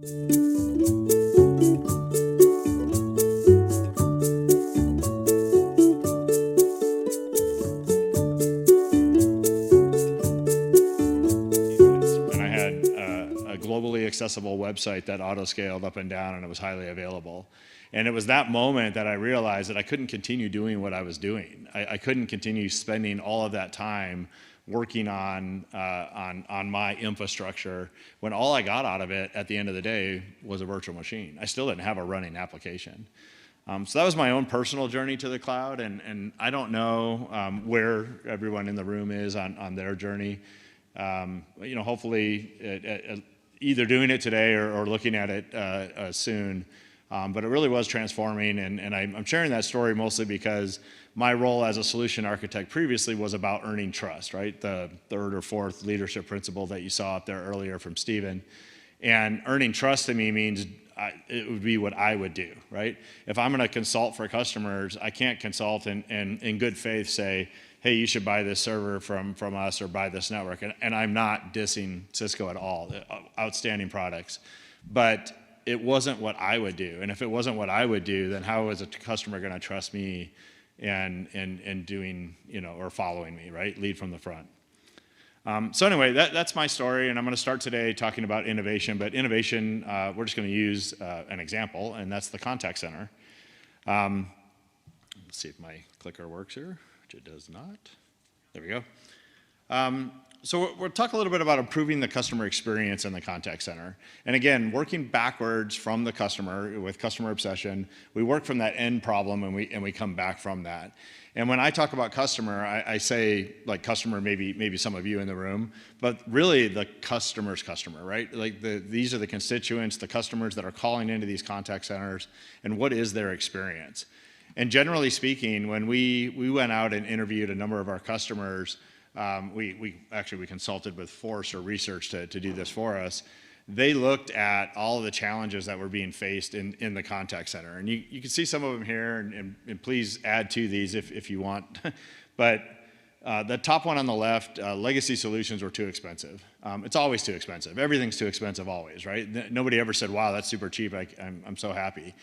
And I had a globally accessible website that auto-scaled up and down, and it was highly available. And it was that moment that I realized that I couldn't continue doing what I was doing. I couldn't continue spending all of that time working on my infrastructure when all I got out of it at the end of the day was a virtual machine. I still didn't have a running application. So that was my own personal journey to the cloud, and I don't know where everyone in the room is on their journey. Hopefully either doing it today or looking at it soon. But it really was transforming, and I'm sharing that story mostly because my role as a solution architect previously was about earning trust, right? The third or fourth leadership principle that you saw up there earlier from Stephen. And earning trust to me means it would be what I would do, right? If I'm gonna consult for customers, I can't consult and in good faith say, hey, you should buy this server from us or buy this network. And I'm not dissing Cisco at all, outstanding products. But it wasn't what I would do. And if it wasn't what I would do, then how is a customer gonna trust me and doing, or following me, right? Lead from the front. So anyway, that's my story, and I'm gonna start today talking about innovation, but innovation, we're just gonna use an example, and that's the contact center. Let's see if my clicker works here, which it does not. There we go. So we'll talk a little bit about improving the customer experience in the contact center. And again, working backwards from the customer with customer obsession, we work from that end problem and we come back from that. And when I talk about customer, I say like customer, maybe some of you in the room, but really the customer's customer, right? Like these are the constituents, the customers that are calling into these contact centers, and what is their experience? And generally speaking, when we went out and interviewed a number of our customers, we consulted with Forrester Research to do this for us. They looked at all of the challenges that were being faced in the contact center. And you can see some of them here, and please add to these if you want. But the top one on the left, legacy solutions were too expensive. It's always too expensive. Everything's too expensive always, right? Nobody ever said, wow, that's super cheap, I'm so happy.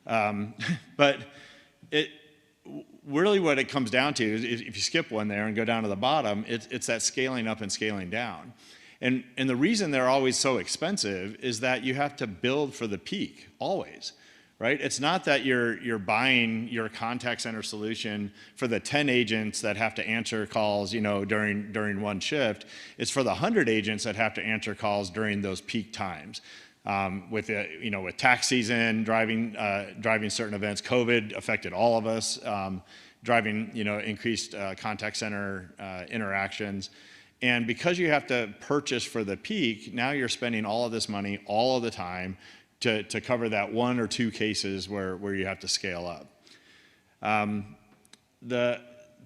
But really what it comes down to is if you skip one there and go down to the bottom, it's that scaling up and scaling down. And the reason they're always so expensive is that you have to build for the peak, always, right? It's not that you're buying your contact center solution for the 10 agents that have to answer calls, during one shift. It's for the 100 agents that have to answer calls during those peak times. With tax season, driving certain events, COVID affected all of us, driving increased contact center interactions. And because you have to purchase for the peak, now you're spending all of this money all of the time to cover that one or two cases where you have to scale up. The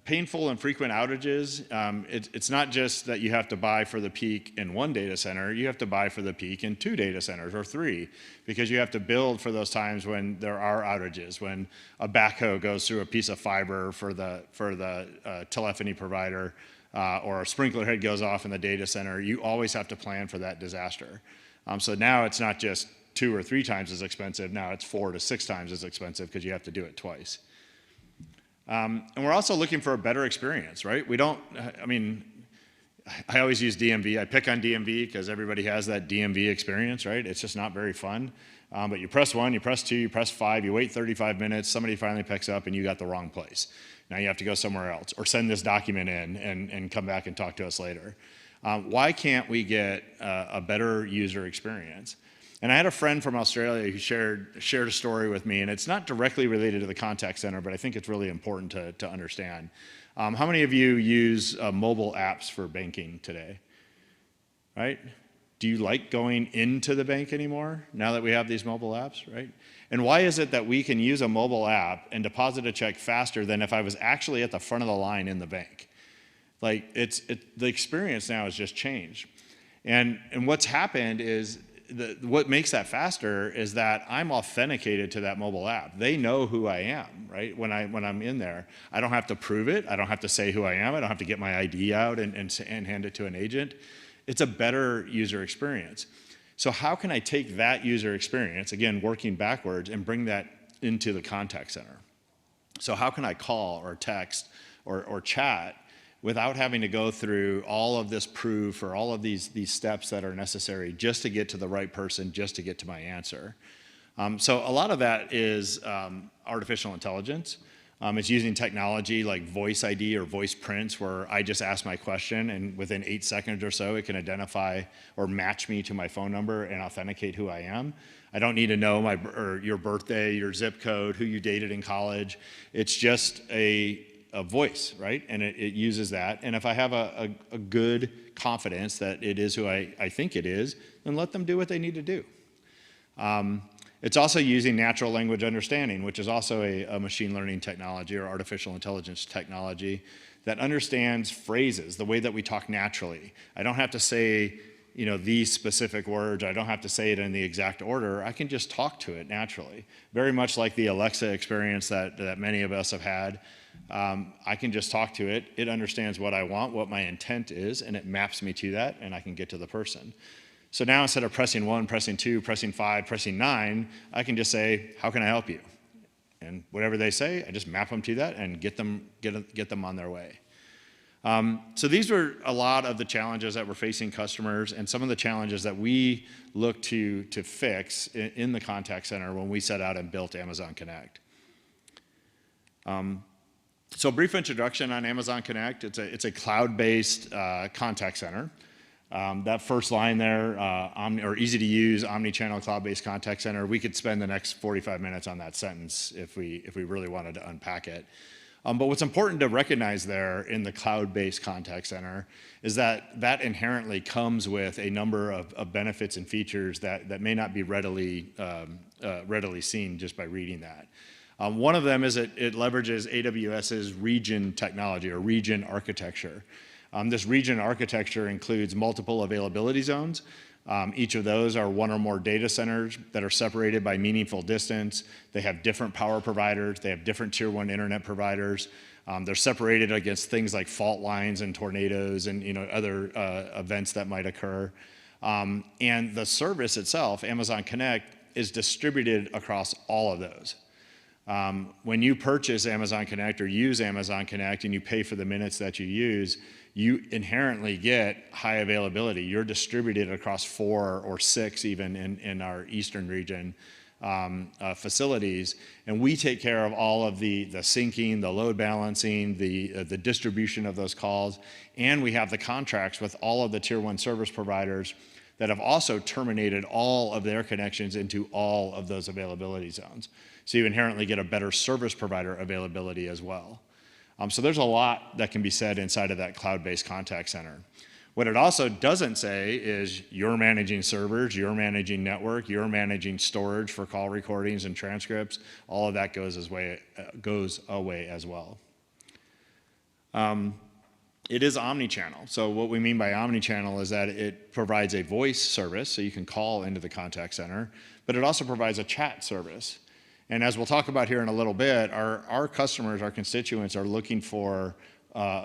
painful and frequent outages, it's not just that you have to buy for the peak in one data center, you have to buy for the peak in 2 data centers or 3, because you have to build for those times when there are outages, when a backhoe goes through a piece of fiber for the telephony provider, or a sprinkler head goes off in the data center. You always have to plan for that disaster. So now it's not just 2 or 3 times as expensive, now it's 4 to 6 times as expensive because you have to do it twice. And we're also looking for a better experience, right? I always use DMV. I pick on DMV because everybody has that DMV experience, right? It's just not very fun. But you press 1, you press 2, you press 5, you wait 35 minutes, somebody finally picks up and you got the wrong place. Now you have to go somewhere else or send this document in and come back and talk to us later. Why can't we get a better user experience? And I had a friend from Australia who shared a story with me, and it's not directly related to the contact center, but I think it's really important to understand. How many of you use mobile apps for banking today? Right? Do you like going into the bank anymore now that we have these mobile apps, right? And why is it that we can use a mobile app and deposit a check faster than if I was actually at the front of the line in the bank? Like the experience now has just changed. And what's happened is what makes that faster is that I'm authenticated to that mobile app. They know who I am, right? When I'm in there, I don't have to prove it. I don't have to say who I am. I don't have to get my ID out and hand it to an agent. It's a better user experience. So how can I take that user experience, again, working backwards, and bring that into the contact center? So how can I call or text or chat without having to go through all of this proof or all of these steps that are necessary just to get to the right person, just to get to my answer? So a lot of that is artificial intelligence. It's using technology like voice ID or voice prints, where I just ask my question and within 8 seconds or so, it can identify or match me to my phone number and authenticate who I am. I don't need to know your birthday, your zip code, who you dated in college. It's just a voice, right? And it uses that. And if I have a good confidence that it is who I think it is, then let them do what they need to do. It's also using natural language understanding, which is also a machine learning technology or artificial intelligence technology that understands phrases, the way that we talk naturally. I don't have to say, these specific words. I don't have to say it in the exact order. I can just talk to it naturally. Very much like the Alexa experience that many of us have had. I can just talk to it. It understands what I want, what my intent is, and it maps me to that, and I can get to the person. So now instead of pressing 1, pressing 2, pressing 5, pressing 9, I can just say, how can I help you? And whatever they say, I just map them to that and get them on their way. So these were a lot of the challenges that we're facing customers, and some of the challenges that we look to fix in the contact center when we set out and built Amazon Connect. So a brief introduction on Amazon Connect. It's a cloud-based contact center. That first line there, or easy to use, omni-channel cloud-based contact center, we could spend the next 45 minutes on that sentence if we really wanted to unpack it. But what's important to recognize there in the cloud-based contact center is that inherently comes with a number of benefits and features that may not be readily seen just by reading that. One of them is it leverages AWS's region technology or region architecture. This region architecture includes multiple availability zones. Each of those are one or more data centers that are separated by meaningful distance. They have different power providers. They have different tier 1 internet providers. They're separated against things like fault lines and tornadoes and other events that might occur. And the service itself, Amazon Connect, is distributed across all of those. When you purchase Amazon Connect or use Amazon Connect and you pay for the minutes that you use, you inherently get high availability. You're distributed across 4 or 6 even in our eastern region facilities, and we take care of all of the syncing, the load balancing, the distribution of those calls, and we have the contracts with all of the tier 1 service providers that have also terminated all of their connections into all of those availability zones. So you inherently get a better service provider availability as well. So there's a lot that can be said inside of that cloud-based contact center. What it also doesn't say is you're managing servers, you're managing network, you're managing storage for call recordings and transcripts. All of that goes away as well. It is omni-channel. So what we mean by omni-channel is that it provides a voice service, so you can call into the contact center, but it also provides a chat service. And as we'll talk about here in a little bit, our customers, our constituents are looking for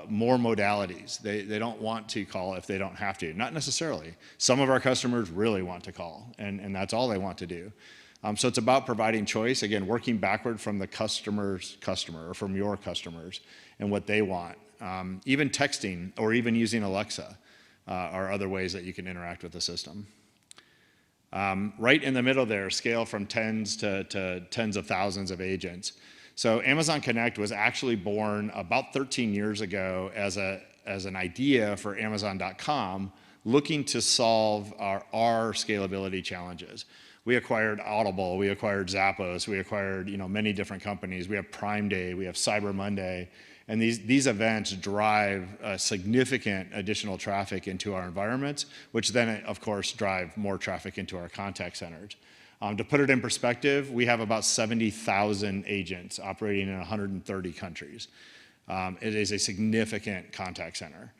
more modalities. They don't want to call if they don't have to, not necessarily. Some of our customers really want to call, and that's all they want to do. So it's about providing choice, again, working backward from the customer's customer or from your customers and what they want. Even texting or even using Alexa are other ways that you can interact with the system. Right in the middle there, scale from tens to tens of thousands of agents. So Amazon Connect was actually born about 13 years ago as an idea for Amazon.com, looking to solve our scalability challenges. We acquired Audible, we acquired Zappos, we acquired many different companies. We have Prime Day, we have Cyber Monday, and these events drive significant additional traffic into our environments, which then, of course, drive more traffic into our contact centers. To put it in perspective, we have about 70,000 agents operating in 130 countries. It is a significant contact center.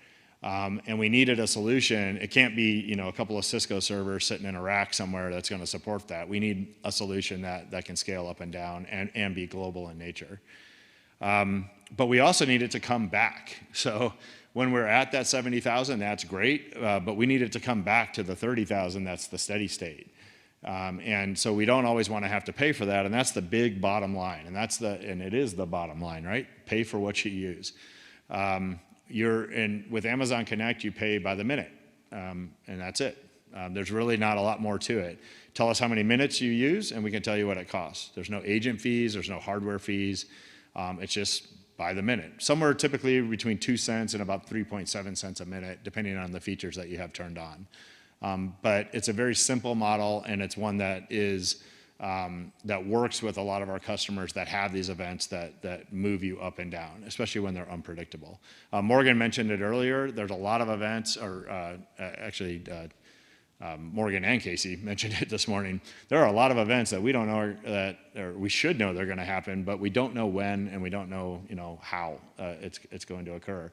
And we needed a solution. It can't be a couple of Cisco servers sitting in a rack somewhere that's going to support that. We need a solution that can scale up and down and be global in nature. But we also need it to come back. So when we're at that 70,000, that's great, but we need it to come back to the 30,000. That's the steady state. And so we don't always want to have to pay for that, and that's the big bottom line, and it is the bottom line, right? Pay for what you use. With Amazon Connect, you pay by the minute, and that's it. There's really not a lot more to it. Tell us how many minutes you use, and we can tell you what it costs. There's no agent fees, there's no hardware fees. It's just by the minute. Somewhere typically between 2 cents and about 3.7 cents a minute, depending on the features that you have turned on. But it's a very simple model, and it's one that works with a lot of our customers that have these events that move you up and down, especially when they're unpredictable. Morgan mentioned it earlier. There's a lot of events, Morgan and Casey mentioned it this morning. There are a lot of events that we don't know or we should know they're going to happen, but we don't know when, and we don't know, how it's going to occur.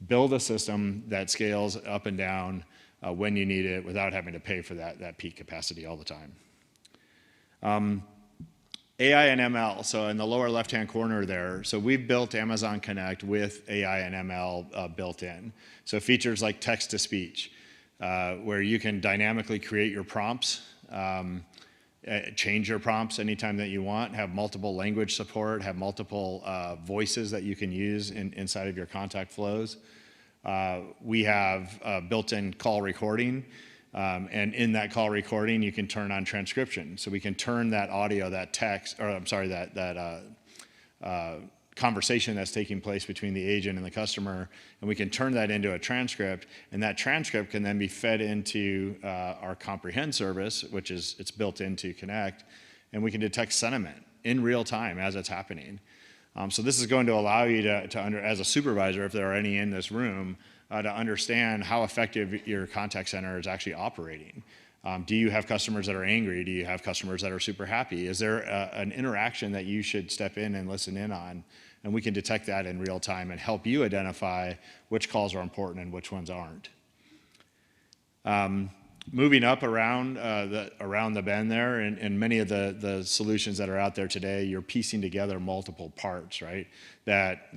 Build a system that scales up and down when you need it without having to pay for that peak capacity all the time. AI and ML, so in the lower left-hand corner there, so we've built Amazon Connect with AI and ML built in. So features like text-to-speech, where you can dynamically create your prompts, change your prompts anytime that you want, have multiple language support, have multiple voices that you can use inside of your contact flows. We have built-in call recording, and in that call recording, you can turn on transcription. So we can turn that audio, that text, or I'm sorry, that conversation that's taking place between the agent and the customer, and we can turn that into a transcript, and that transcript can then be fed into our Comprehend service, which it's built into Connect, and we can detect sentiment in real time as it's happening. So this is going to allow you to as a supervisor, if there are any in this room, to understand how effective your contact center is actually operating. Do you have customers that are angry? Do you have customers that are super happy? Is there an interaction that you should step in and listen in on? And we can detect that in real time and help you identify which calls are important and which ones aren't. Moving up around the bend there, and many of the solutions that are out there today, you're piecing together multiple parts, right? That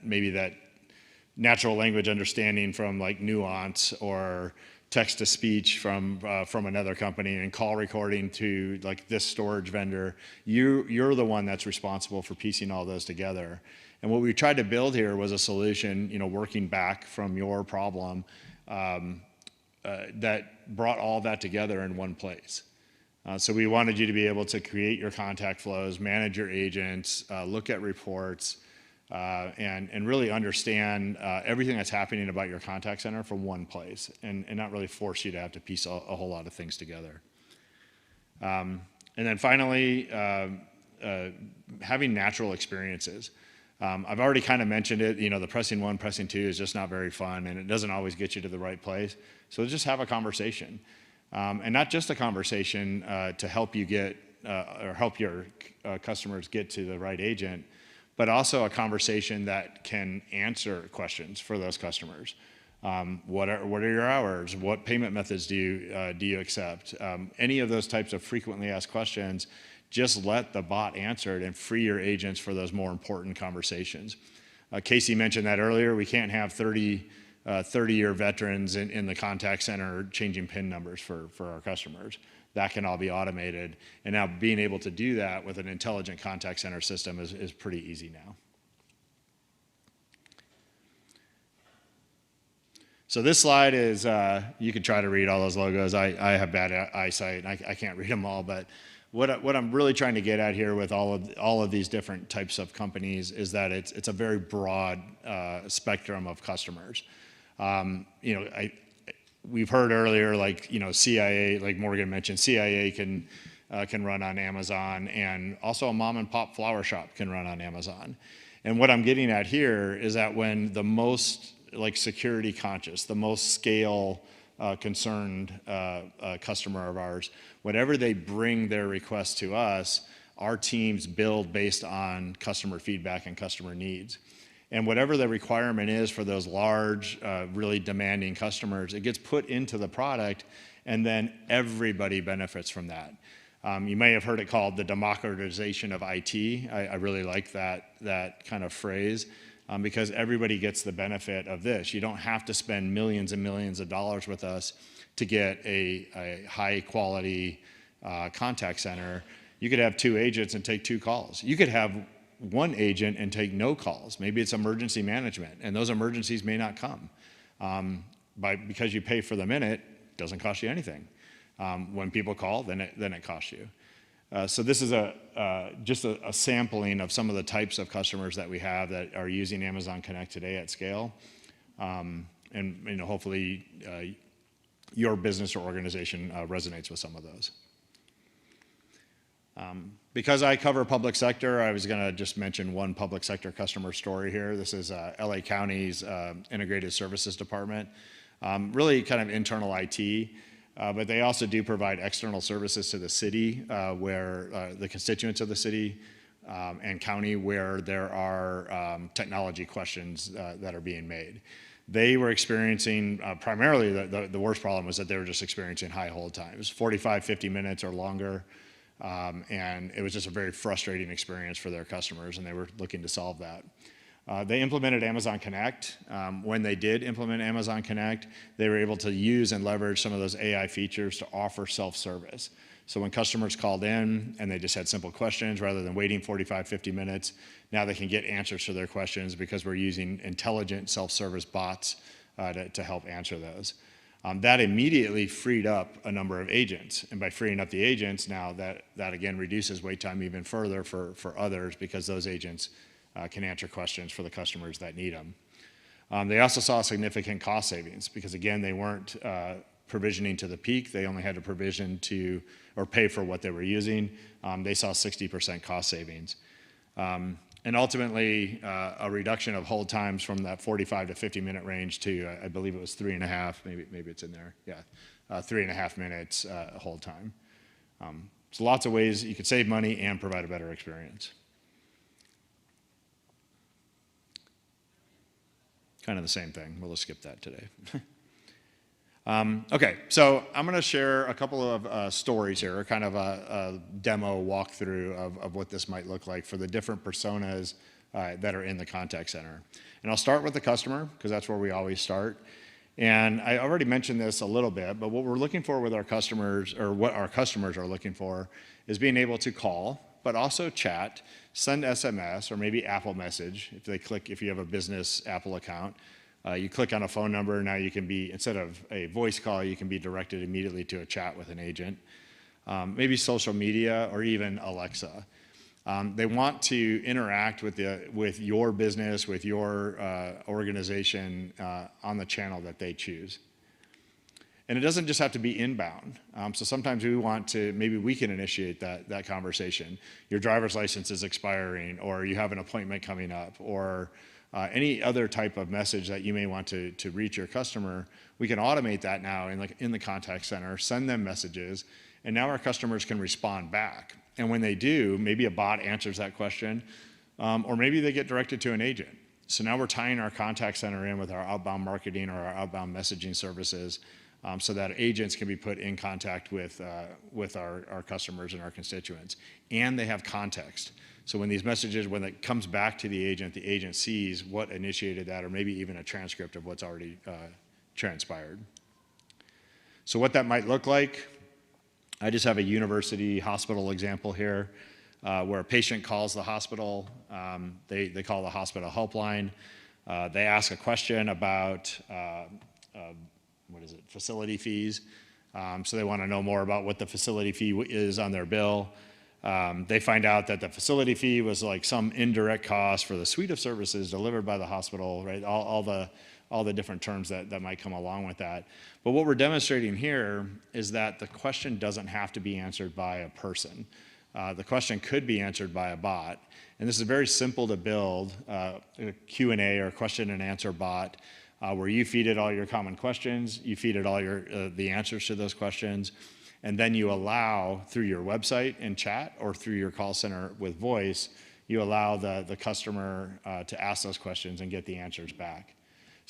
maybe that natural language understanding from like Nuance, or text to speech from another company, and call recording to like this storage vendor. You're the one that's responsible for piecing all those together. And what we tried to build here was a solution, working back from your problem, that brought all that together in one place. So we wanted you to be able to create your contact flows, manage your agents, look at reports, and really understand everything that's happening about your contact center from one place, and not really force you to have to piece a whole lot of things together. And then finally, having natural experiences. I've already kind of mentioned it, the pressing 1, pressing 2 is just not very fun, and it doesn't always get you to the right place. So just have a conversation. And not just a conversation to help you get, or help your customers get to the right agent, but also a conversation that can answer questions for those customers. What are your hours? What payment methods do you accept? Any of those types of frequently asked questions, just let the bot answer it and free your agents for those more important conversations. Casey mentioned that earlier. We can't have 30-year veterans in the contact center changing PIN numbers for our customers. That can all be automated. And now being able to do that with an intelligent contact center system is pretty easy now. So this slide is, you could try to read all those logos. I have bad eyesight, and I can't read them all, but what I'm really trying to get at here with all of these different types of companies is that it's a very broad spectrum of customers. We've heard earlier, like CIA, like Morgan mentioned, CIA can run on Amazon, and also a mom and pop flower shop can run on Amazon. And what I'm getting at here is that when the most security conscious, the most scale concerned customer of ours, whatever they bring their request to us, our teams build based on customer feedback and customer needs. And whatever the requirement is for those large, really demanding customers, it gets put into the product, and then everybody benefits from that. You may have heard it called the democratization of IT. I really like that kind of phrase. because everybody gets the benefit of this. You don't have to spend millions and millions of dollars with us to get a high quality contact center. You could have 2 agents and take 2 calls. You could have 1 agent and take no calls. Maybe it's emergency management, and those emergencies may not come. Because you pay for the minute, it doesn't cost you anything. When people call, then it costs you. So this is just a sampling of some of the types of customers that we have that are using Amazon Connect today at scale. And hopefully your business or organization resonates with some of those. Because I cover public sector, I was going to just mention one public sector customer story here. This is LA County's Integrated Services Department, really kind of internal IT, but they also do provide external services to the city, where the constituents of the city and county where there are technology questions that are being made. They were experiencing, primarily the worst problem was that they were just experiencing high hold times, 45, 50 minutes or longer. And it was just a very frustrating experience for their customers, and they were looking to solve that. They implemented Amazon Connect. When they did implement Amazon Connect, they were able to use and leverage some of those AI features to offer self-service. So when customers called in and they just had simple questions, rather than waiting 45, 50 minutes, now they can get answers to their questions because we're using intelligent self-service bots to help answer those. That immediately freed up a number of agents. And by freeing up the agents, now that again reduces wait time even further for others, because those agents can answer questions for the customers that need them. They also saw significant cost savings because, again, they weren't provisioning to the peak. They only had to provision to or pay for what they were using. They saw 60% cost savings. And ultimately, a reduction of hold times from that 45 to 50 minute range to, I believe it was 3.5, maybe it's in there, yeah, 3.5 minutes hold time. So lots of ways you could save money and provide a better experience. Kind of the same thing. We'll just skip that today. Okay, so I'm going to share a couple of stories here, kind of a demo walkthrough of what this might look like for the different personas that are in the contact center. And I'll start with the customer, because that's where we always start. And I already mentioned this a little bit, but what we're looking for with our customers, or what our customers are looking for, is being able to call, but also chat, send SMS, or maybe Apple Message. If you have a business Apple account, you click on a phone number, now you can be, instead of a voice call, you can be directed immediately to a chat with an agent. Maybe social media or even Alexa. They want to interact with your business, with your organization on the channel that they choose. And it doesn't just have to be inbound. So sometimes maybe we can initiate that conversation. Your driver's license is expiring, or you have an appointment coming up, or any other type of message that you may want to reach your customer. We can automate that now in the contact center, send them messages, and now our customers can respond back. And when they do, maybe a bot answers that question, or maybe they get directed to an agent. So now we're tying our contact center in with our outbound marketing or our outbound messaging services, so that agents can be put in contact with our customers and our constituents. And they have context. So when it comes back to the agent sees what initiated that, or maybe even a transcript of what's already transpired. So what that might look like, I just have a university hospital example here, where a patient calls the hospital. They call the hospital helpline. They ask a question about facility fees. So they want to know more about what the facility fee is on their bill. They find out that the facility fee was like some indirect cost for the suite of services delivered by the hospital, right? All the different terms that might come along with that. But what we're demonstrating here is that the question doesn't have to be answered by a person. The question could be answered by a bot. And this is very simple to build, a Q&A or question and answer bot, where you feed it all your common questions, you feed it all the answers to those questions, and then you allow, through your website and chat, or through your call center with voice, you allow the customer to ask those questions and get the answers back.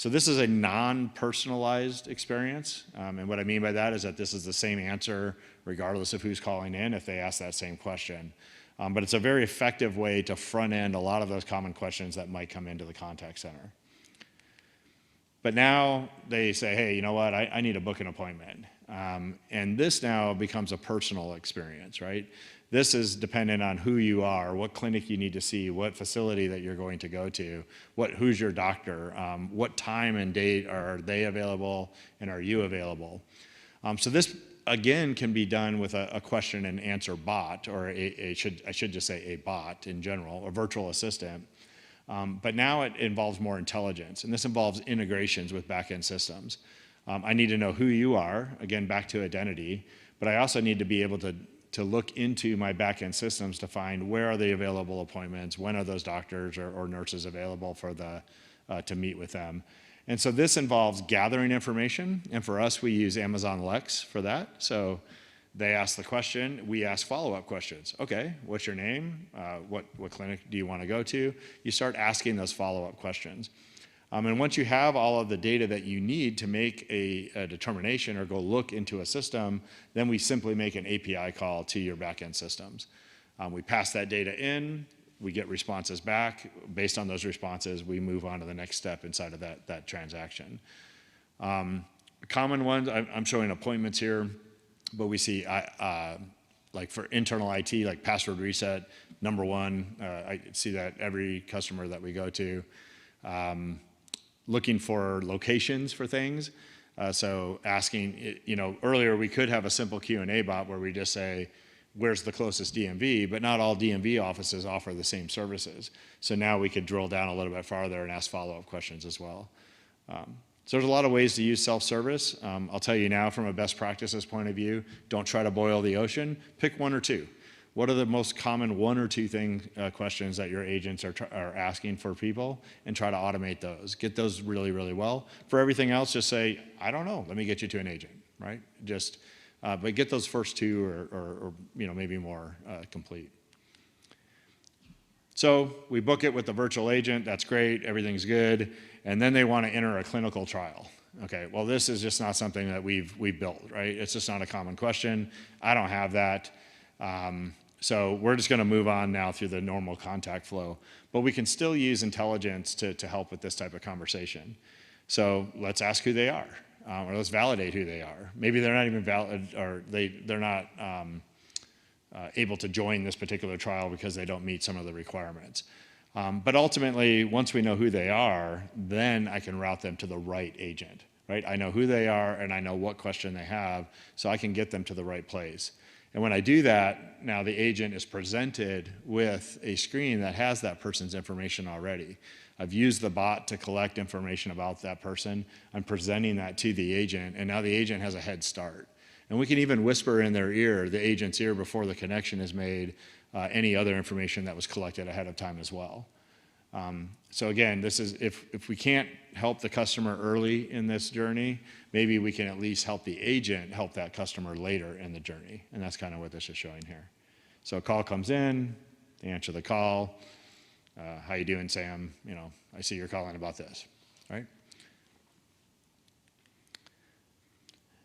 So this is a non-personalized experience, and what I mean by that is that this is the same answer regardless of who's calling in if they ask that same question. But it's a very effective way to front end a lot of those common questions that might come into the contact center. But now they say, hey, you know what, I need to book an appointment. And this now becomes a personal experience, right? This is dependent on who you are, what clinic you need to see, what facility that you're going to go to, who's your doctor, what time and date are they available, and are you available? So this, again, can be done with a question and answer bot, or I should just say a bot in general, a virtual assistant. But now it involves more intelligence, and this involves integrations with back-end systems. I need to know who you are, again, back to identity, but I also need to be able to look into my back-end systems to find where are the available appointments, when are those doctors or nurses available for to meet with them. And so this involves gathering information, and for us, we use Amazon Lex for that. So they ask the question, we ask follow-up questions. Okay, what's your name? What clinic do you want to go to? You start asking those follow-up questions. And once you have all of the data that you need to make a determination or go look into a system, then we simply make an API call to your back-end systems. We pass that data in, we get responses back. Based on those responses, we move on to the next step inside of that transaction. Common ones, I'm showing appointments here, but we see like for internal IT, like password reset, number one. I see that every customer that we go to. Looking for locations for things. So asking, earlier we could have a simple Q&A bot where we just say, where's the closest DMV, but not all DMV offices offer the same services. So now we could drill down a little bit farther and ask follow-up questions as well. So there's a lot of ways to use self-service. I'll tell you now from a best practices point of view, don't try to boil the ocean, pick one or two. What are the most common one or two questions that your agents are asking for people, and try to automate those. Get those really, really well. For everything else, just say, I don't know, let me get you to an agent, right? But get those first two or maybe more complete. So we book it with the virtual agent, that's great, everything's good, and then they want to enter a clinical trial. Okay, well this is just not something that we've built, right? It's just not a common question. I don't have that. So we're just going to move on now through the normal contact flow, but we can still use intelligence to help with this type of conversation. So let's ask who they are, or let's validate who they are. Maybe they're not even valid, or they're not able to join this particular trial because they don't meet some of the requirements. But ultimately, once we know who they are, then I can route them to the right agent, right? I know who they are and I know what question they have, so I can get them to the right place. And when I do that, now the agent is presented with a screen that has that person's information already. I've used the bot to collect information about that person. I'm presenting that to the agent, and now the agent has a head start. And we can even whisper in their ear, the agent's ear, before the connection is made, any other information that was collected ahead of time as well. So again, this is if we can't help the customer early in this journey, maybe we can at least help the agent help that customer later in the journey. And that's kind of what this is showing here. So a call comes in, they answer the call. How you doing, Sam? I see you're calling about this, right?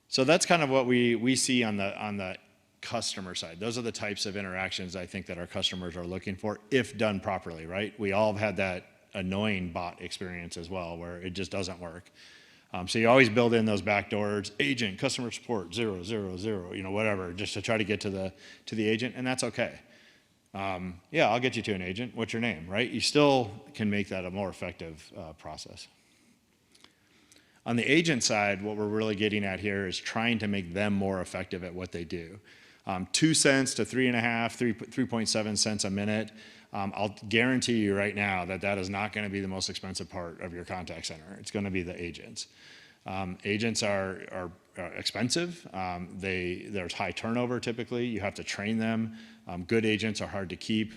So that's kind of what we see on the customer side. Those are the types of interactions I think that our customers are looking for if done properly, right? We all have had that annoying bot experience as well where it just doesn't work. So you always build in those back doors, agent, customer support, 000, whatever, just to try to get to the agent, and that's okay. Yeah, I'll get you to an agent. What's your name, right? You still can make that a more effective process. On the agent side, what we're really getting at here is trying to make them more effective at what they do. 2 cents to 3.7 cents a minute. I'll guarantee you right now that is not going to be the most expensive part of your contact center. It's going to be the agents. Agents are expensive. There's high turnover typically. You have to train them. Good agents are hard to keep.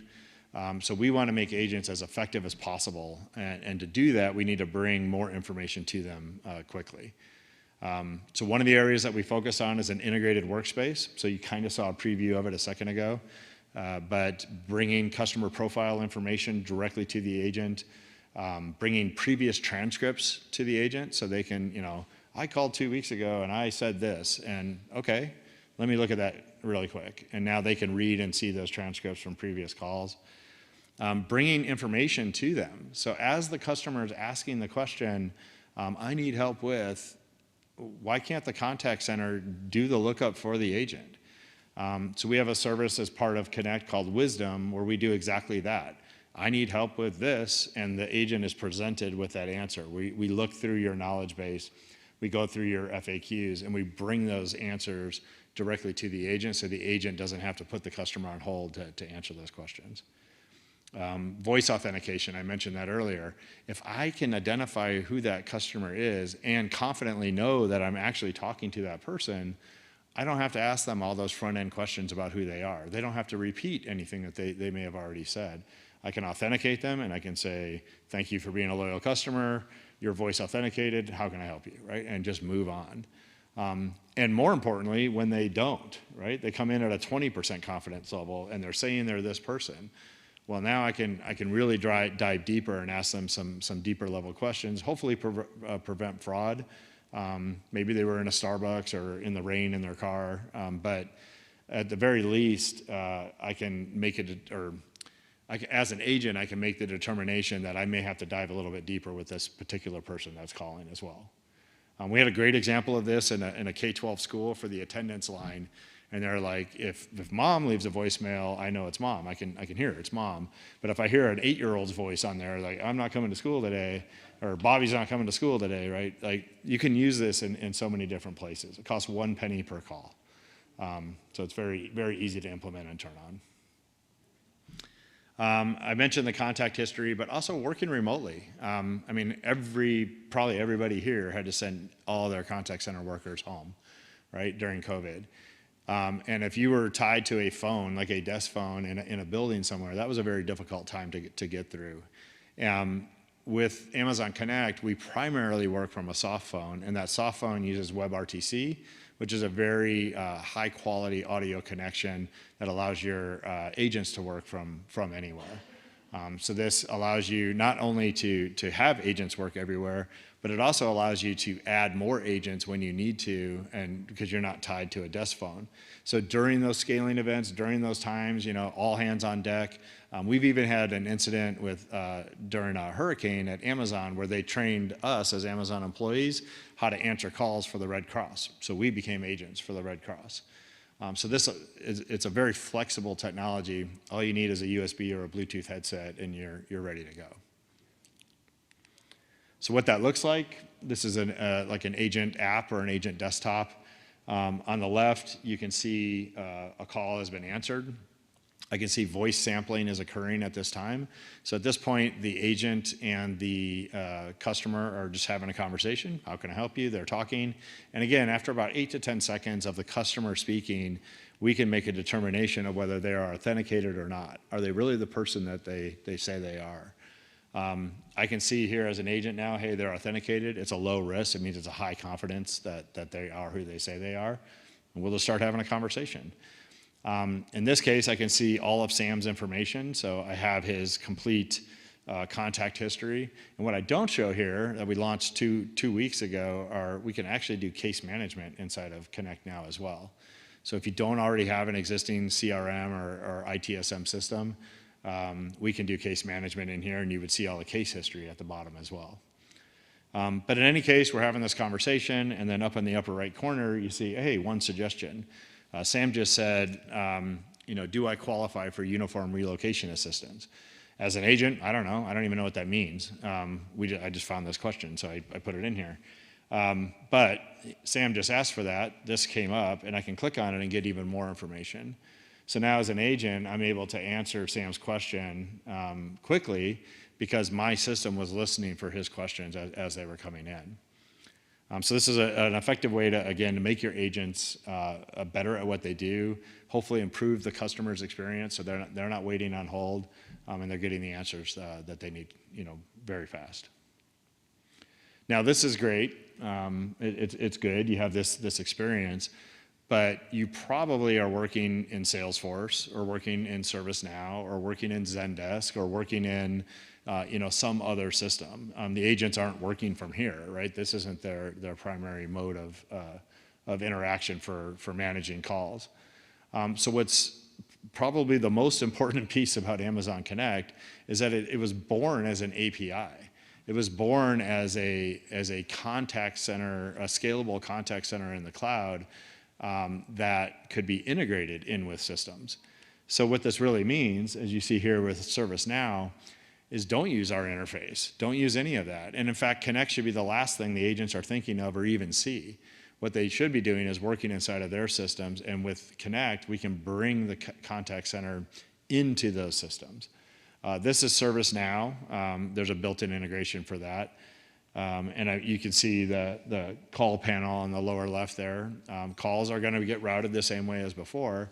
So we want to make agents as effective as possible. And to do that, we need to bring more information to them quickly. So one of the areas that we focus on is an integrated workspace. So you kind of saw a preview of it a second ago. But bringing customer profile information directly to the agent, bringing previous transcripts to the agent so they can, I called 2 weeks ago and I said this, and okay, let me look at that really quick. And now they can read and see those transcripts from previous calls. Bringing information to them. So as the customer is asking the question, I need help with, why can't the contact center do the lookup for the agent? So we have a service as part of Connect called Wisdom where we do exactly that. I need help with this, and the agent is presented with that answer. We look through your knowledge base, we go through your FAQs, and we bring those answers directly to the agent so the agent doesn't have to put the customer on hold to answer those questions. Voice authentication, I mentioned that earlier. If I can identify who that customer is and confidently know that I'm actually talking to that person, I don't have to ask them all those front-end questions about who they are. They don't have to repeat anything that they may have already said. I can authenticate them and I can say, thank you for being a loyal customer, you're voice authenticated, how can I help you, right? And just move on. And more importantly, when they don't, right? They come in at a 20% confidence level and they're saying they're this person. Well, now I can really dive deeper and ask them some deeper level questions, hopefully prevent fraud. Maybe they were in a Starbucks or in the rain in their car, but at the very least, I can make it, as an agent, I can make the determination that I may have to dive a little bit deeper with this particular person that's calling as well. We had a great example of this in a K-12 school for the attendance line. And they're like, if mom leaves a voicemail, I know it's mom. I can hear it's mom. But if I hear an 8-year-old's voice on there, like, I'm not coming to school today, or Bobby's not coming to school today, right? Like, you can use this in so many different places. It costs 1 penny per call. So it's very, very easy to implement and turn on. I mentioned the contact history, but also working remotely. I mean, probably everybody here had to send all their contact center workers home, right, during COVID. And if you were tied to a phone, like a desk phone in a building somewhere, that was a very difficult time to get through. With Amazon Connect, we primarily work from a soft phone, and that soft phone uses WebRTC, which is a very high quality audio connection that allows your agents to work from anywhere. So this allows you not only to have agents work everywhere, but it also allows you to add more agents when you need to, and because you're not tied to a desk phone. So during those scaling events, during those times, all hands on deck. We've even had an incident during a hurricane at Amazon where they trained us as Amazon employees how to answer calls for the Red Cross. So we became agents for the Red Cross. So it's a very flexible technology. All you need is a USB or a Bluetooth headset, and you're ready to go. So what that looks like, this is like an agent app or an agent desktop. On the left, you can see a call has been answered. I can see voice sampling is occurring at this time. So at this point, the agent and the customer are just having a conversation. How can I help you? They're talking. And again, after about 8 to 10 seconds of the customer speaking, we can make a determination of whether they are authenticated or not. Are they really the person that they say they are? I can see here as an agent now, hey, they're authenticated. It's a low risk. It means it's a high confidence that they are who they say they are. And we'll just start having a conversation. In this case, I can see all of Sam's information. So I have his complete contact history. And what I don't show here that we launched two weeks ago are we can actually do case management inside of Connect now as well. So if you don't already have an existing CRM or ITSM system, we can do case management in here, and you would see all the case history at the bottom as well. But in any case, we're having this conversation, and then up in the upper right corner, you see, hey, one suggestion. Sam just said, do I qualify for uniform relocation assistance? As an agent, I don't know. I don't even know what that means. I just found this question, so I put it in here. But Sam just asked for that. This came up, and I can click on it and get even more information. So now as an agent, I'm able to answer Sam's question quickly because my system was listening for his questions as they were coming in. So this is an effective way to, again, to make your agents better at what they do, hopefully improve the customer's experience so they're not waiting on hold and they're getting the answers that they need, very fast. Now this is great. It's good. You have this experience. but you probably are working in Salesforce or working in ServiceNow or working in Zendesk or working in some other system. The agents aren't working from here, right? This isn't their primary mode of interaction for managing calls. So what's probably the most important piece about Amazon Connect is that it was born as an API. It was born as a contact center, a scalable contact center in the cloud that could be integrated in with systems. So what this really means, as you see here with ServiceNow, is don't use our interface. Don't use any of that. And in fact, Connect should be the last thing the agents are thinking of or even see. What they should be doing is working inside of their systems, and with Connect, we can bring the contact center into those systems. This is ServiceNow. There's a built-in integration for that. You can see the call panel on the lower left there. Calls are going to get routed the same way as before,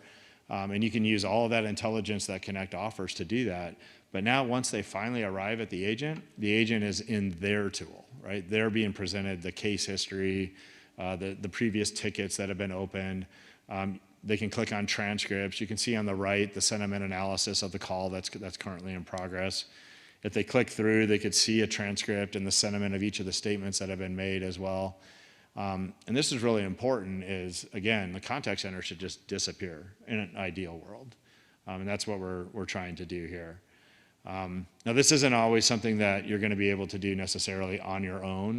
and you can use all of that intelligence that Connect offers to do that. But now once they finally arrive at the agent is in their tool, right? They're being presented the case history, the previous tickets that have been opened. They can click on transcripts. You can see on the right the sentiment analysis of the call that's currently in progress. If they click through, they could see a transcript and the sentiment of each of the statements that have been made as well. And this is really important is, again, the contact center should just disappear in an ideal world. And that's what we're trying to do here. Now, this isn't always something that you're going to be able to do necessarily on your own.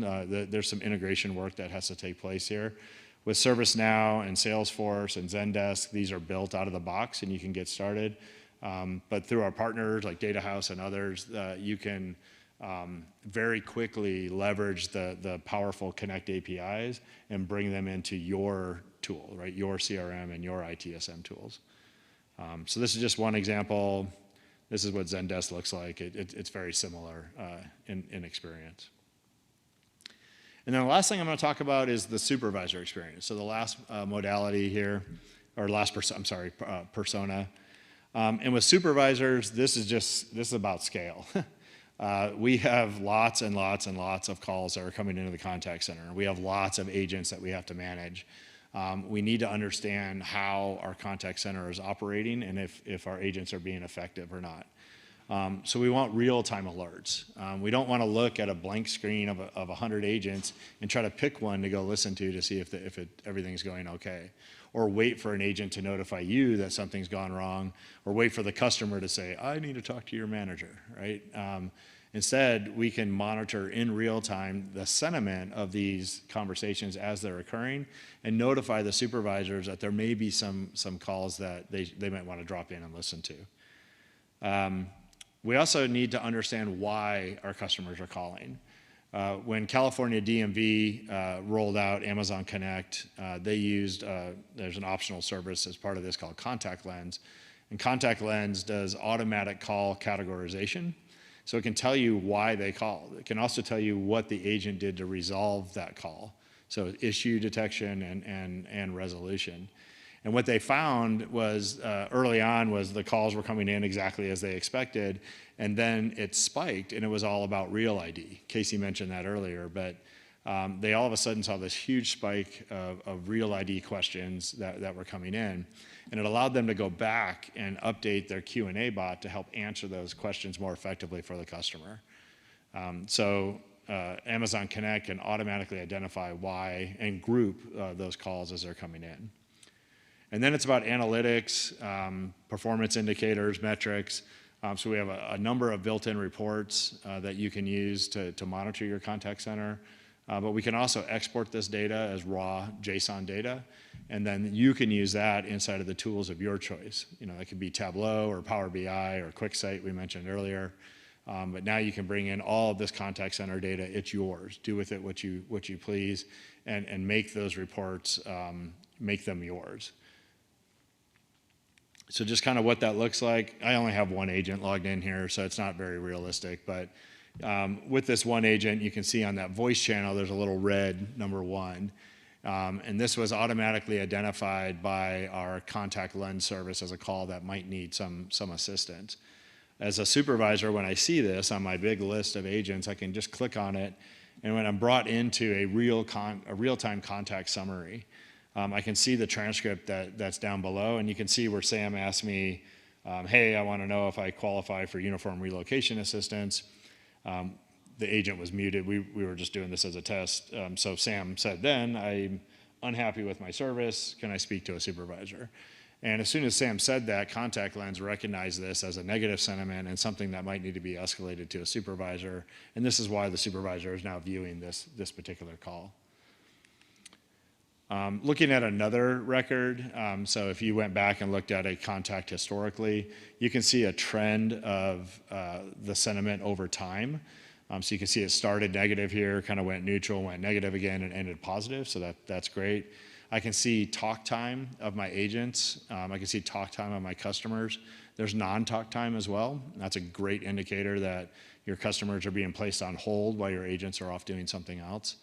There's some integration work that has to take place here. With ServiceNow and Salesforce and Zendesk, these are built out of the box and you can get started. But through our partners like DataHouse and others, you can very quickly leverage the powerful Connect APIs and bring them into your tool, right? Your CRM and your ITSM tools. So this is just one example. This is what Zendesk looks like. It's very similar in experience. And then the last thing I'm going to talk about is the supervisor experience. So the last modality here, or last persona. And with supervisors, this is about scale. We have lots and lots and lots of calls that are coming into the contact center. We have lots of agents that we have to manage. We need to understand how our contact center is operating and if our agents are being effective or not. So we want real-time alerts. We don't want to look at a blank screen of 100 agents and try to pick one to go listen to see if everything's going okay. Or wait for an agent to notify you that something's gone wrong, or wait for the customer to say, I need to talk to your manager, right? Instead, we can monitor in real time the sentiment of these conversations as they're occurring and notify the supervisors that there may be some calls that they might want to drop in and listen to. We also need to understand why our customers are calling. When California DMV rolled out Amazon Connect, they used, there's an optional service as part of this called Contact Lens. And Contact Lens does automatic call categorization. So it can tell you why they called. It can also tell you what the agent did to resolve that call. So issue detection and resolution. And what they found was early on was the calls were coming in exactly as they expected, and then it spiked, and it was all about Real ID. Casey mentioned that earlier, but they all of a sudden saw this huge spike of Real ID questions that were coming in, and it allowed them to go back and update their Q&A bot to help answer those questions more effectively for the customer. Amazon Connect can automatically identify why and group those calls as they're coming in. And then it's about analytics, performance indicators, metrics. So we have a number of built-in reports that you can use to monitor your contact center. But we can also export this data as raw JSON data, and then you can use that inside of the tools of your choice. You know, it could be Tableau or Power BI or QuickSight we mentioned earlier. But now you can bring in all of this contact center data. It's yours. Do with it what you please, and make those reports, make them yours. So just kind of what that looks like. I only have one agent logged in here, so it's not very realistic. But with this one agent, you can see on that voice channel, there's a little red number 1. And this was automatically identified by our Contact Lens service as a call that might need some assistance. As a supervisor, when I see this on my big list of agents, I can just click on it. And when I'm brought into a real-time contact summary, I can see the transcript that's down below, and you can see where Sam asked me, hey, I want to know if I qualify for uniform relocation assistance. The agent was muted. We were just doing this as a test. So Sam said then, I'm unhappy with my service. Can I speak to a supervisor? And as soon as Sam said that, Contact Lens recognized this as a negative sentiment and something that might need to be escalated to a supervisor. And this is why the supervisor is now viewing this particular call. Looking at another record, so if you went back and looked at a contact historically, you can see a trend of the sentiment over time. So you can see it started negative here, kind of went neutral, went negative again, and ended positive, so that's great. I can see talk time of my agents. I can see talk time of my customers. There's non-talk time as well. That's a great indicator that your customers are being placed on hold while your agents are off doing something else.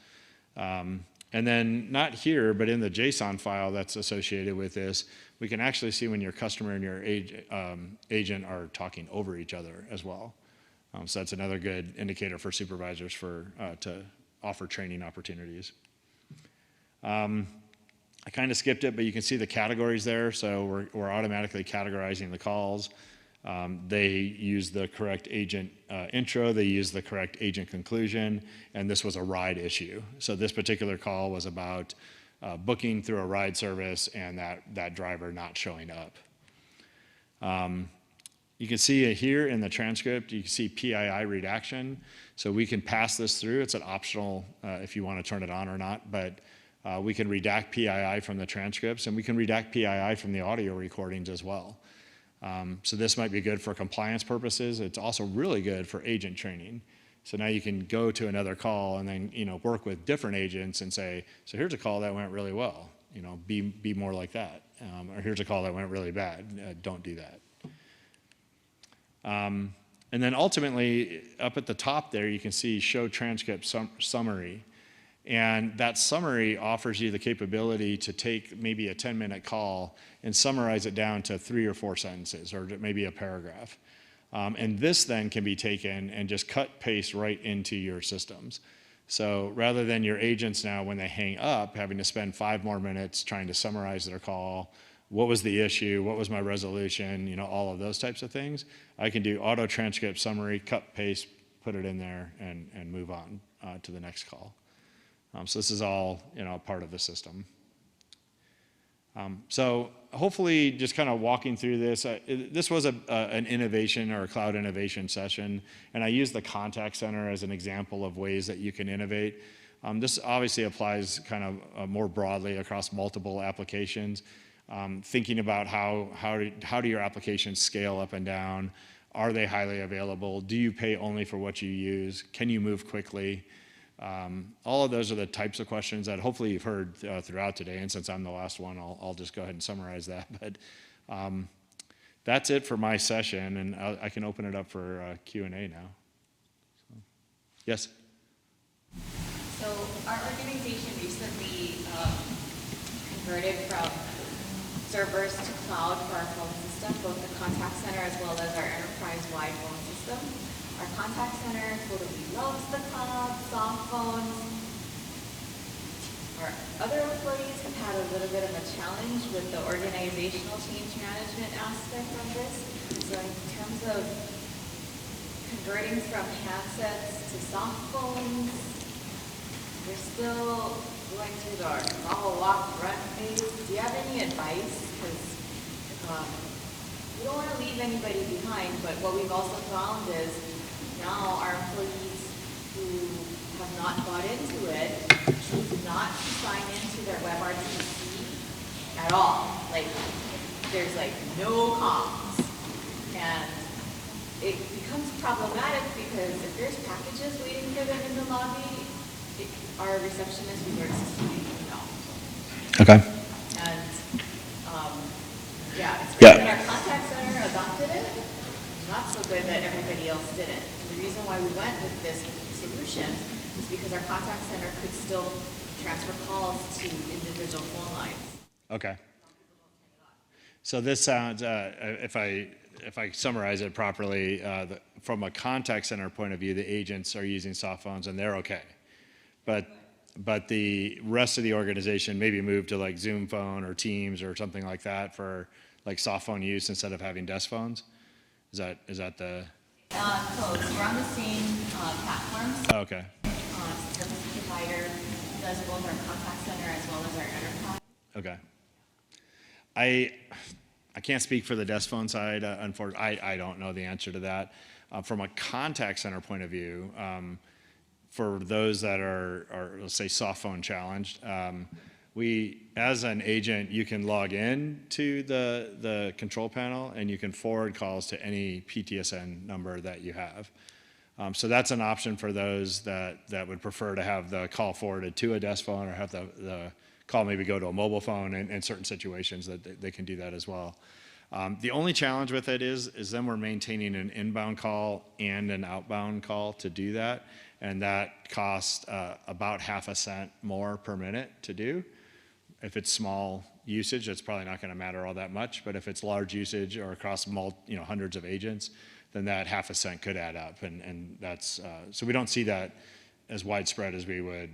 And then not here, but in the JSON file that's associated with this, we can actually see when your customer and your agent are talking over each other as well. So that's another good indicator for supervisors to offer training opportunities. I kind of skipped it, but you can see the categories there. So we're automatically categorizing the calls. They use the correct agent intro, they use the correct agent conclusion, and this was a ride issue. So this particular call was about booking through a ride service and that driver not showing up. You can see it here in the transcript, you can see PII redaction. So we can pass this through. It's an optional if you want to turn it on or not, but we can redact PII from the transcripts, and we can redact PII from the audio recordings as well. So this might be good for compliance purposes. It's also really good for agent training. So now you can go to another call and then work with different agents and say, so here's a call that went really well. Be more like that. Or here's a call that went really bad. Don't do that. And then ultimately, up at the top there, you can see show transcript summary. And that summary offers you the capability to take maybe a 10-minute call and summarize it down to 3 or 4 sentences or maybe a paragraph. And this then can be taken and just cut paste right into your systems. So rather than your agents now, when they hang up, having to spend 5 more minutes trying to summarize their call, what was the issue, what was my resolution, all of those types of things, I can do auto transcript summary, cut paste, put it in there, and move on to the next call. So this is all part of the system. So hopefully just kind of walking through this, this was an innovation or a cloud innovation session, and I used the contact center as an example of ways that you can innovate. This obviously applies kind of more broadly across multiple applications. Thinking about how do your applications scale up and down? Are they highly available? Do you pay only for what you use? Can you move quickly? All of those are the types of questions that hopefully you've heard throughout today, and since I'm the last one, I'll just go ahead and summarize that. But that's it for my session, and I can open it up for Q&A now. So, yes? So our organization recently converted from servers to cloud for our phone system, both the contact center as well as our enterprise-wide phone system. Our contact center totally loves the cloud, soft phones. Our other employees have had a little bit of a challenge with the organizational change management aspect of this. So in terms of converting from handsets to soft phones, we're still going through our crawl, walk, run phase. Do you have any advice? Because we don't want to leave anybody behind, but what we've also found is now our employees who have not bought into it choose not to sign into their WebRTC at all. Like, there's no comms. And it becomes problematic because if there's packages waiting for them in the lobby, our receptionist reverts to no. Okay. And it's great that our contact center adopted it. Not so good that everybody else didn't. The reason why we went with this solution is because our contact center could still transfer calls to individual phone lines. Okay. So this sounds, if I summarize it properly, from a contact center point of view, the agents are using soft phones and they're okay. But but the rest of the organization maybe move to like Zoom phone or Teams or something like that for like soft phone use instead of having desk phones. Is that the? Close. We're on the same platforms. Oh, okay. Service provider does both our contact center as well as our enterprise. Okay. I can't speak for the desk phone side. Unfortunately, I don't know the answer to that. From a contact center point of view, for those that are let's say soft phone challenged, we as an agent you can log in to the control panel and you can forward calls to any PTSN number that you have. So that's an option for those that would prefer to have the call forwarded to a desk phone or have the call maybe go to a mobile phone in certain situations that they can do that as well. The only challenge with it is then we're maintaining an inbound call and an outbound call to do that, and that costs about half a cent more per minute to do. If it's small usage, it's probably not going to matter all that much, but if it's large usage or across hundreds of agents, then that half a cent could add up, and that's so we don't see that as widespread as we would.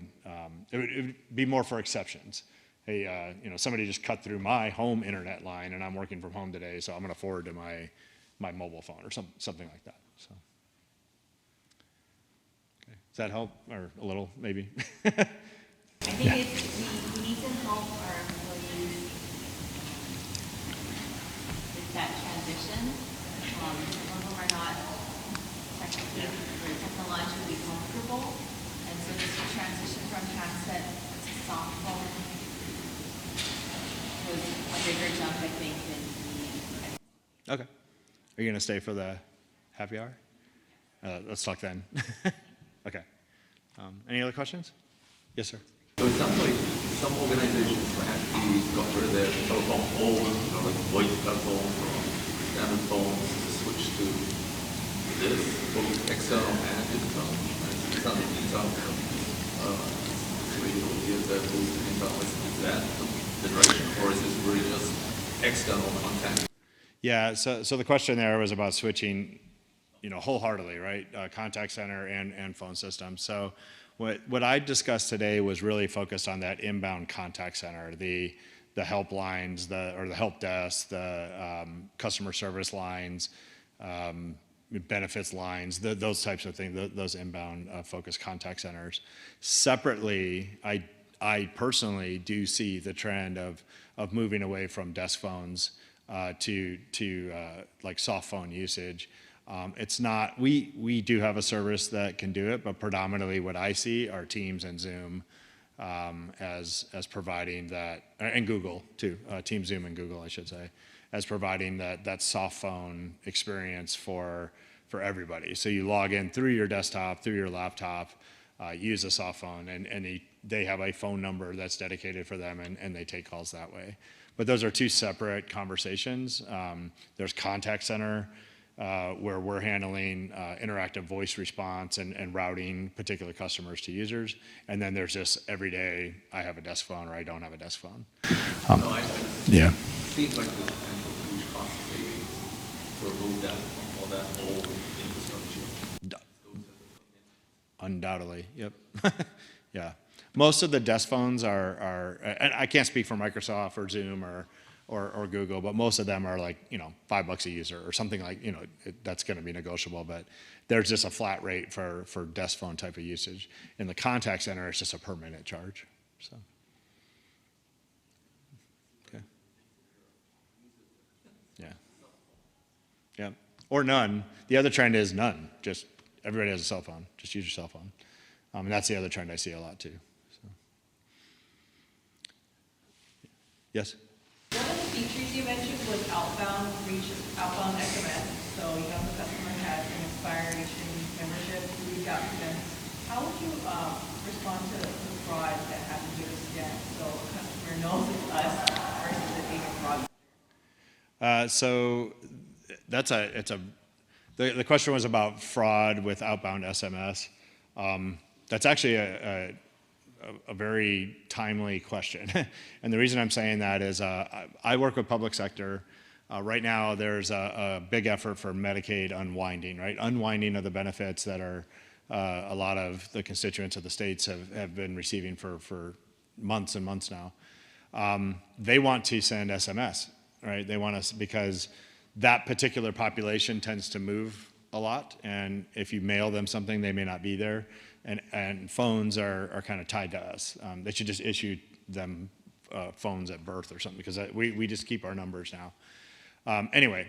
It would be more for exceptions. Hey, somebody just cut through my home internet line, and I'm working from home today, so I'm going to forward to my mobile phone or something like that. So, okay. Does that help, or a little maybe? I think we need to help our employees with that transition. Some of them are not technologically comfortable, and so this transition from handset to soft phone was a bigger jump, I think, than we. Okay. Are you going to stay for the happy hour? Let's talk then. Okay. Any other questions? Yes, sir. So it sounds like some organizations actually got rid of their telephone phones, like voice telephones or standard phones, to switch to this, both external and internal. It sounds like internal. Radio is that internal. Is that the direction, or is this really just external content? Yeah. So the question there was about switching, wholeheartedly, right? Contact center and phone system. So. What I discussed today was really focused on that inbound contact center, the helplines, or the help desk, the customer service lines, benefits lines, those types of things, those inbound focused contact centers. Separately, I personally do see the trend of moving away from desk phones to like soft phone usage. It's not, we do have a service that can do it, but predominantly what I see are Teams and Zoom as providing that, and Google too, Teams, Zoom, and Google, I should say, as providing that soft phone experience for everybody. So you log in through your desktop, through your laptop, use a soft phone, and they have a phone number that's dedicated for them, and they take calls that way. But those are two separate conversations. There's contact center, where we're handling interactive voice response and routing particular customers to users. And then there's just every day, I have a desk phone or I don't have a desk phone. Yeah. It seems like there's potential huge cost savings to remove that from all that old infrastructure. Undoubtedly, yep. Yeah. Most of the desk phones are, and I can't speak for Microsoft or Zoom or Google, but most of them are like, $5 a user or something like, that's going to be negotiable, but there's just a flat rate for desk phone type of usage. In the contact center, it's just a per minute charge. So, okay. Yeah. Yeah. Or none. The other trend is none. Just everybody has a cell phone. Just use your cell phone. And that's the other trend I see a lot too. So. Yes? One of the features you mentioned was outbound SMS. So, the customer has an expiration membership, you reach out to them. How would you respond to the fraud that happens with a scam? So a customer knows it's us versus it being a fraud? So the question was about fraud with outbound SMS. That's actually a very timely question. And the reason I'm saying that is I work with public sector. Right now, there's a big effort for Medicaid unwinding, right? Unwinding of the benefits that are a lot of the constituents of the states have been receiving for months and months now. They want to send SMS, right? They want us because that particular population tends to move a lot, and if you mail them something, they may not be there, and phones are kind of tied to us. They should just issue them phones at birth or something, because we just keep our numbers now. Anyway,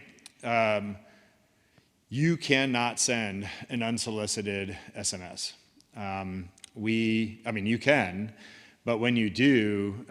you cannot send an unsolicited SMS. You can, but when you do,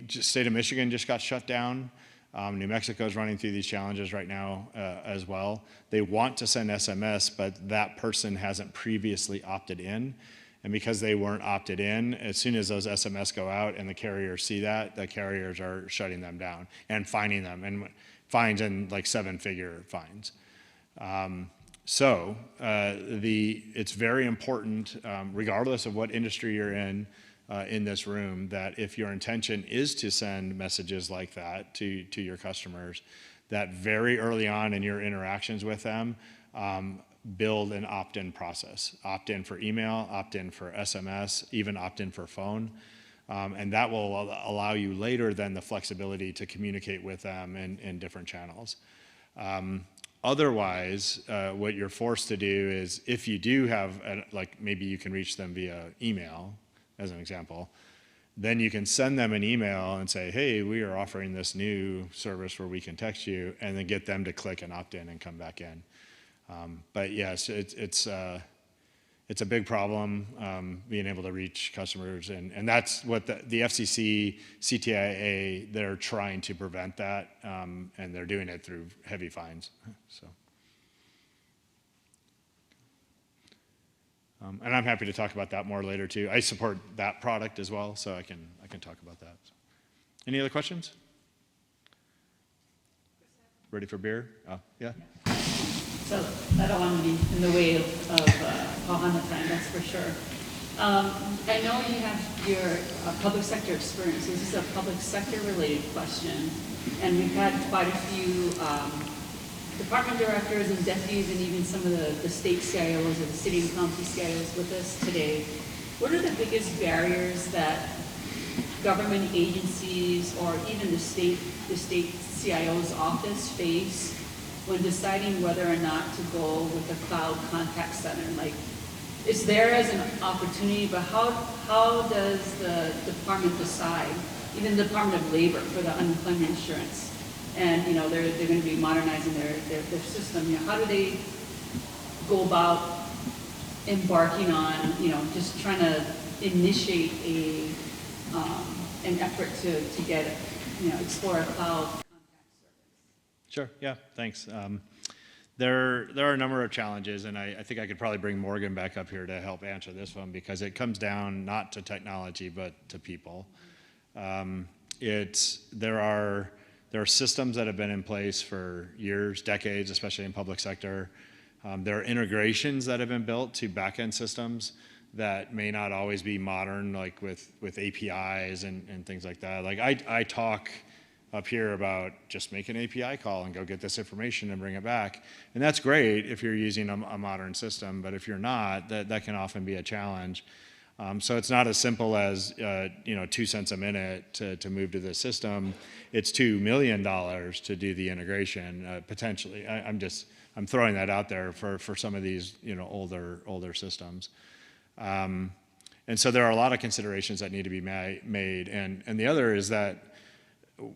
state of Michigan just got shut down. New Mexico is running through these challenges right now as well. They want to send SMS, but that person hasn't previously opted in. And because they weren't opted in, as soon as those SMS go out and the carriers see that, the carriers are shutting them down and fining them, and fines in like 7-figure fines. It's very important, regardless of what industry you're in this room, that if your intention is to send messages like that to your customers, that very early on in your interactions with them, build an opt-in process. Opt-in for email, opt-in for SMS, even opt-in for phone. And that will allow you later then the flexibility to communicate with them in different channels. Otherwise, what you're forced to do is, if you do have, like maybe you can reach them via email, as an example, then you can send them an email and say, hey, we are offering this new service where we can text you, and then get them to click and opt in and come back in. But yes, it's a big problem, being able to reach customers, and that's what the FCC, CTIA, they're trying to prevent that, and they're doing it through heavy fines. So. And I'm happy to talk about that more later too. I support that product as well, so I can talk about that. Any other questions? Ready for beer? Oh, yeah. So I don't want to be in the way of Ohana time, that's for sure. I know you have your public sector experience. This is a public sector related question, and we've had quite a few department directors and deputies and even some of the state CIOs or the city and county CIOs with us today. What are the biggest barriers that government agencies or even the state CIO's office face when deciding whether or not to go with a cloud contact center? Like, it's there as an opportunity, but how does the department decide, even the Department of Labor for the unemployment insurance? And they're going to be modernizing their system. How do they go about embarking on just trying to initiate an effort to get explore a cloud contact service? Sure. Yeah. Thanks. There are a number of challenges, and I think I could probably bring Morgan back up here to help answer this one, because it comes down not to technology but to people. There are systems that have been in place for years, decades, especially in public sector. There are integrations that have been built to back-end systems that may not always be modern, like with APIs and things like that. Like I talk up here about just make an API call and go get this information and bring it back. And that's great if you're using a modern system, but if you're not, that can often be a challenge. So it's not as simple as 2 cents a minute to move to this system. It's $2 million to do the integration potentially. I'm throwing that out there for some of these older systems. And so there are a lot of considerations that need to be made. And the other is that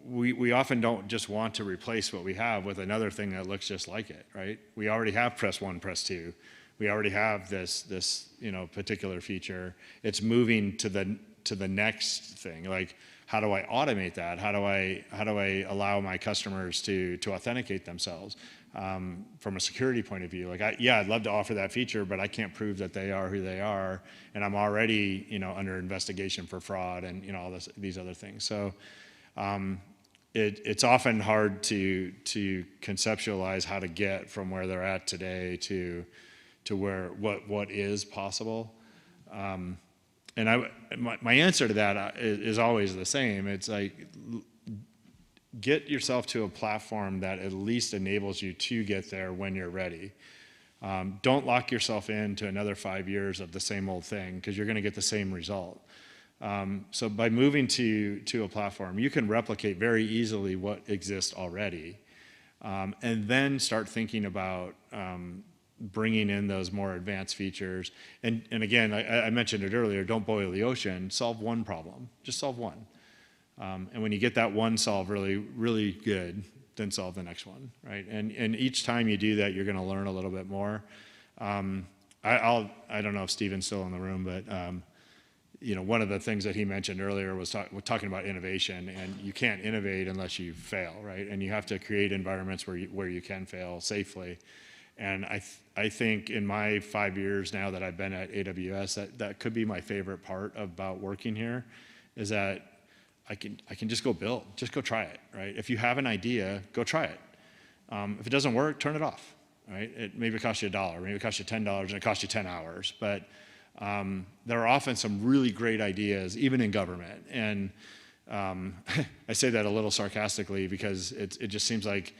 we often don't just want to replace what we have with another thing that looks just like it, right? We already have Press 1, Press 2. We already have this particular feature. It's moving to the next thing. Like, how do I automate that? How do I allow my customers to authenticate themselves from a security point of view? Like, I'd love to offer that feature, but I can't prove that they are who they are, and I'm already under investigation for fraud and all these other things. So it's often hard to conceptualize how to get from where they're at today to where what is possible. And my answer to that is always the same. It's like, get yourself to a platform that at least enables you to get there when you're ready. Don't lock yourself into another 5 years of the same old thing, because you're going to get the same result. So by moving to a platform, you can replicate very easily what exists already, and then start thinking about bringing in those more advanced features. And again, I mentioned it earlier, don't boil the ocean, solve one problem, just solve one. And when you get that one solved really, really good, then solve the next one, right? And each time you do that, you're going to learn a little bit more. I don't know if Steven's still in the room, but one of the things that he mentioned earlier was talking about innovation, and you can't innovate unless you fail, right? And you have to create environments where you can fail safely. And I think in my 5 years now that I've been at AWS, that could be my favorite part about working here, is that I can just go build, just go try it, right? If you have an idea, go try it. If it doesn't work, turn it off, right? It maybe costs you $1, maybe it costs you $10, and it costs you 10 hours. But there are often some really great ideas, even in government. And I say that a little sarcastically because it just seems like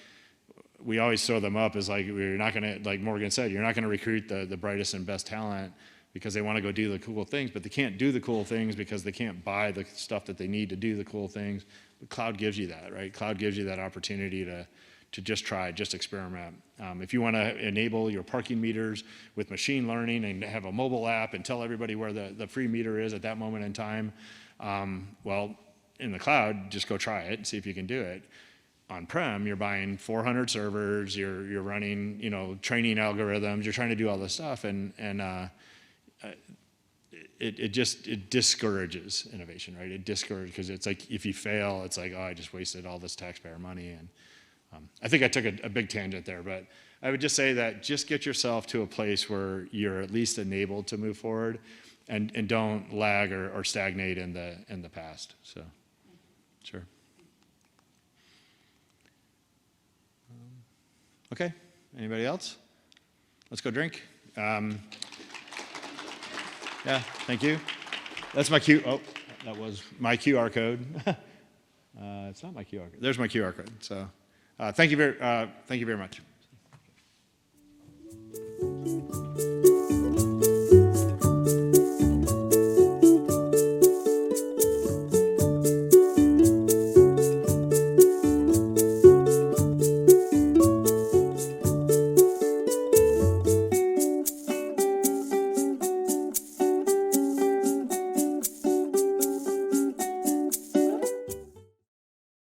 we always throw them up as like, we're not going to, like Morgan said, you're not going to recruit the brightest and best talent because they want to go do the cool things, but they can't do the cool things because they can't buy the stuff that they need to do the cool things. But cloud gives you that, right? Cloud gives you that opportunity to just try, just experiment. If you want to enable your parking meters with machine learning and have a mobile app and tell everybody where the free meter is at that moment in time, well, in the cloud, just go try it and see if you can do it. On-prem, you're buying 400 servers, you're running, training algorithms, you're trying to do all this stuff, and it discourages innovation, right? It discourages, because it's like, if you fail, it's like, oh, I just wasted all this taxpayer money. And I think I took a big tangent there, but I would just say that just get yourself to a place where you're at least enabled to move forward, and don't lag or stagnate in the past. So, sure. Okay, anybody else? Let's go drink. Yeah, thank you. That's my that was my QR code. It's not my QR code. There's my QR code. So thank you very much.